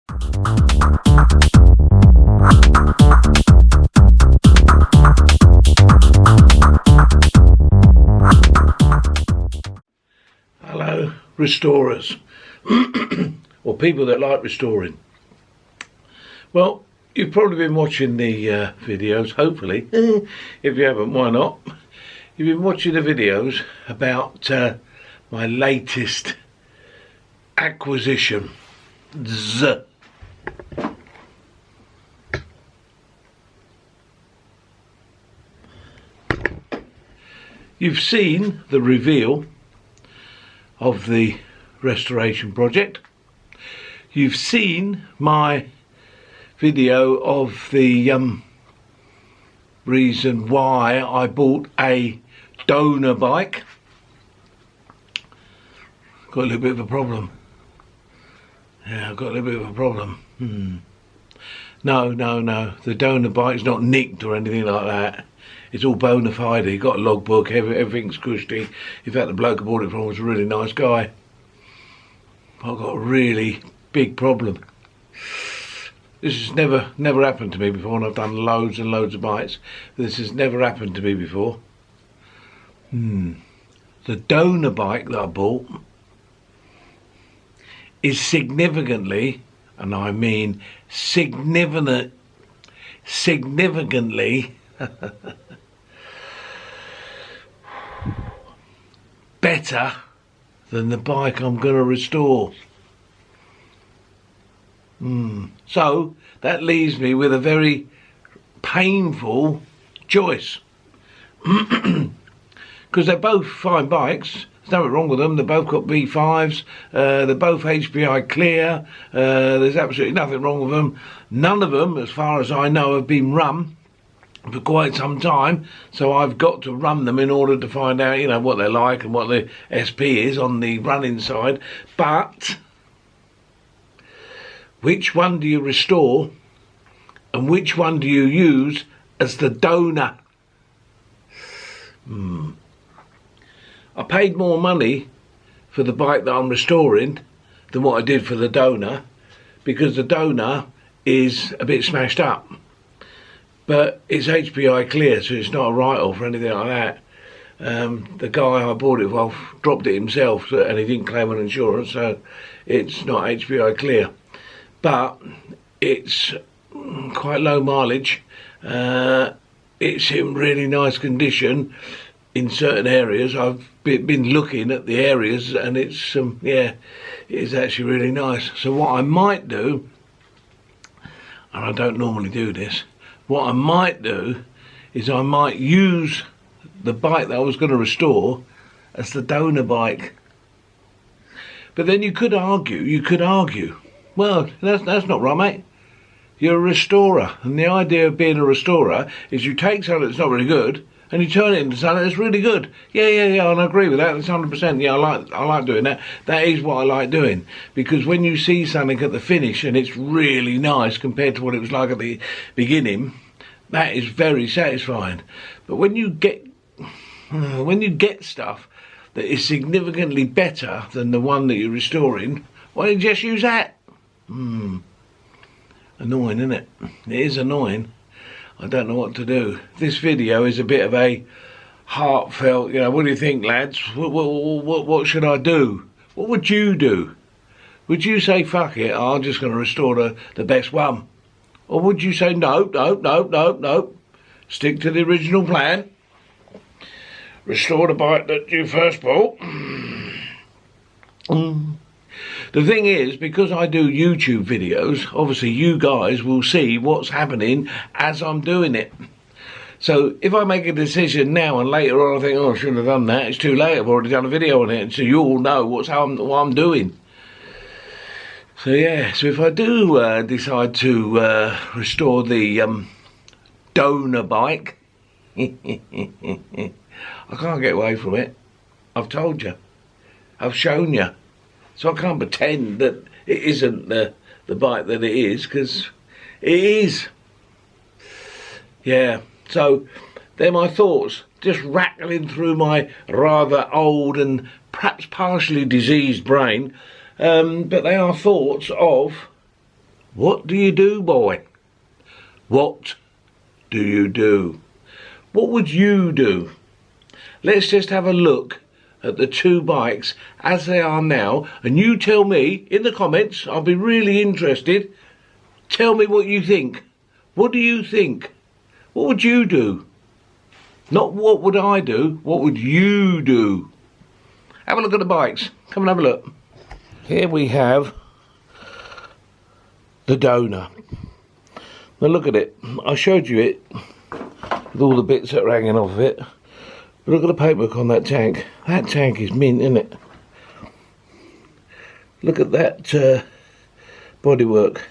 Hello, restorers, or people that like restoring. Well, you've probably been watching the videos, hopefully. If you haven't, why not? You've been watching the videos about my latest acquisition. You've seen the reveal of the restoration project. You've seen my video of the reason why I bought a donor bike. Got a little bit of a problem. Yeah, I've got a little bit of a problem. No, the donor bike's not nicked or anything like that. It's all bona fide. He got a logbook, everything's cushy. In fact, the bloke I bought it from was a really nice guy. I've got a really big problem. This has never happened to me before, and I've done loads and loads of bikes. This has never happened to me before. The donor bike that I bought is significantly, and I mean significantly better than the bike I'm going to restore. So that leaves me with a very painful choice. Because they're both fine bikes. There's nothing wrong with them. They've both got V5s. They're both HPI clear. There's absolutely nothing wrong with them. None of them, as far as I know, have been run for quite some time, so I've got to run them in order to find out, you know, what they're like and what the SP is on the running side. But which one do you restore and which one do you use as the donor? I paid more money for the bike that I'm restoring than what I did for the donor, because the donor is a bit smashed up. But it's HPI clear, so it's not a write-off or anything like that. The guy I bought it off dropped it himself, and he didn't claim on insurance, so it's not HPI clear. But it's quite low mileage. It's in really nice condition in certain areas. I've been looking at the areas, and it's it's actually really nice. So what I might do, and I don't normally do this, what I might do is I might use the bike that I was going to restore as the donor bike. But then you could argue, well, that's not right, mate. You're a restorer, and the idea of being a restorer is you take something that's not really good and you turn it into something that's really good. Yeah, and I agree with that. That's 100%. Yeah, I like doing that. That is what I like doing, because when you see something at the finish and it's really nice compared to what it was like at the beginning, that is very satisfying. But when you get stuff that is significantly better than the one that you're restoring, why don't you just use that? Annoying, isn't it? It is annoying. I don't know what to do. This video is a bit of a heartfelt, you know, what do you think, lads? What should I do? What would you do? Would you say, fuck it, I'm just going to restore the best one? Or would you say, no, stick to the original plan, restore the bike that you first bought? The thing is, because I do YouTube videos, obviously you guys will see what's happening as I'm doing it. So if I make a decision now and later on I think, oh, I shouldn't have done that, it's too late, I've already done a video on it, and so you all know what I'm doing. So yeah, so if I do decide to restore the donor bike, I can't get away from it. I've told you. I've shown you. So I can't pretend that it isn't the bike that it is, because it is. Yeah, so they're my thoughts, just rattling through my rather old and perhaps partially diseased brain, but they are thoughts of What do you do, boy? What do you do? What would you do? Let's just have a look at the two bikes as they are now, and you tell me in the comments. I'll be really interested. Tell me what you think. What do you think? What would you do? Not what would I do, what would you do? Have a look at the bikes. Come and have a look. Here we have the Donor. Now look at it. I showed you it with all the bits that are hanging off of it. But look at the paintwork on that tank. That tank is mint, isn't it? Look at that bodywork.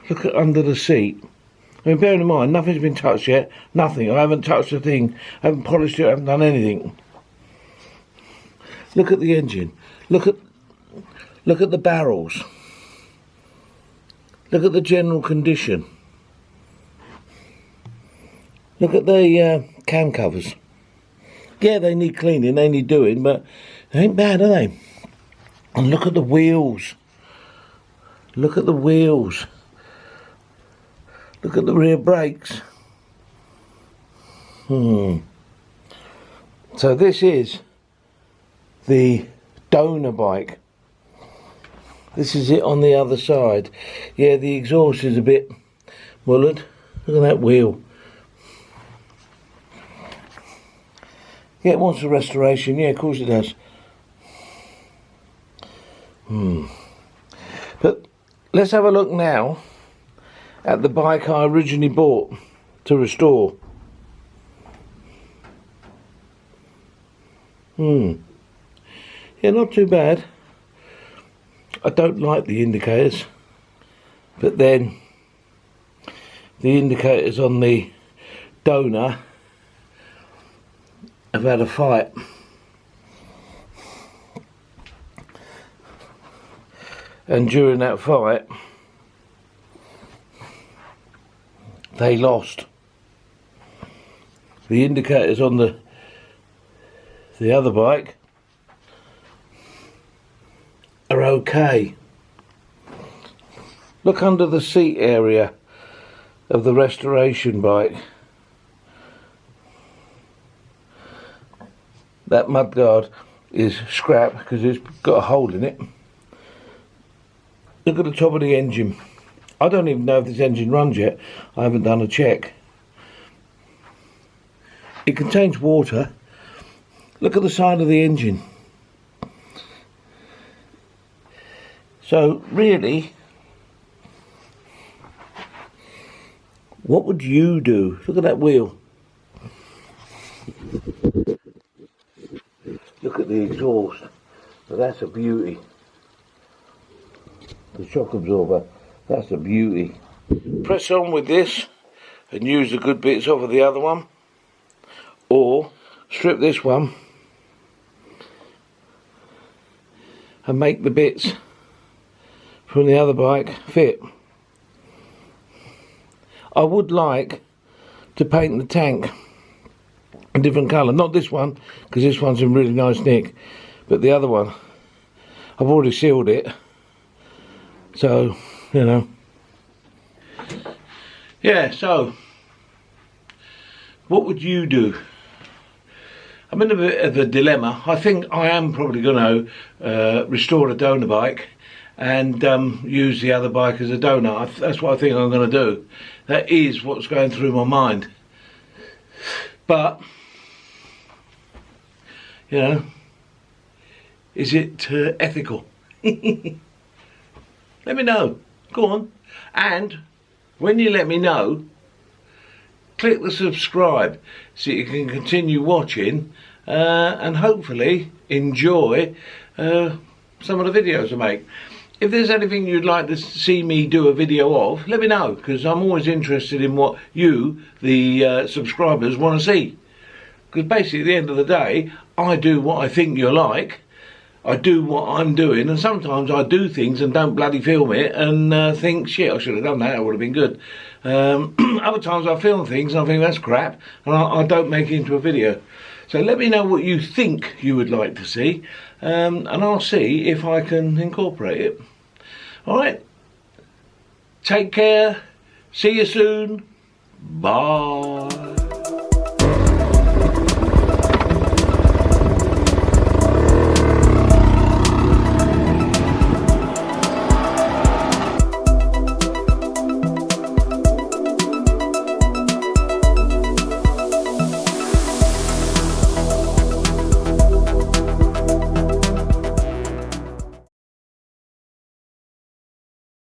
Look at under the seat. I mean, bearing in mind, nothing's been touched yet. Nothing. I haven't touched a thing. I haven't polished it. I haven't done anything. Look at the engine. Look at the barrels. Look at the general condition. Look at the cam covers. Yeah, they need cleaning. They need doing, but they ain't bad, are they? And look at the wheels. Look at the wheels. Look at the rear brakes. So this is the Donor bike. This is it on the other side. Yeah, the exhaust is a bit mullered. Look at that wheel. Yeah, it wants a restoration. Yeah, of course it does. But let's have a look now at the bike I originally bought to restore. Yeah, not too bad. I don't like the indicators, but then the indicators on the Donor have had a fight. And during that fight, they lost. The indicators on the other bike are okay. Look under the seat area of the restoration bike. That mudguard is scrap because it's got a hole in it. Look at the top of the engine. I don't even know if this engine runs yet. I haven't done a check. It contains water. Look at the side of the engine. So really, what would you do? Look at that wheel. Look at the exhaust. So that's a beauty. The shock absorber. That's a beauty. Press on with this and use the good bits off of the other one, or strip this one and make the bits from the other bike fit. I would like to paint the tank a different colour, not this one because this one's in really nice nick, but the other one I've already sealed it, so you know. Yeah, so what would you do? I'm in a bit of a dilemma. I think I am probably going to restore a Donor bike and use the other bike as a Donor. That's what I think I'm going to do. That is what's going through my mind. But, you know, is it ethical? Let me know. Go on. And when you let me know, click the subscribe so you can continue watching and hopefully enjoy some of the videos I make. If there's anything you'd like to see me do a video of, let me know, because I'm always interested in what you, the subscribers, want to see. Because basically at the end of the day, I do what I think you like. I do what I'm doing, and sometimes I do things and don't bloody film it and think, shit, I should have done that, it would have been good. Other times I film things and I think that's crap and I don't make it into a video. So let me know what you think you would like to see, and I'll see if I can incorporate it. Alright, Take care. See you soon. Bye.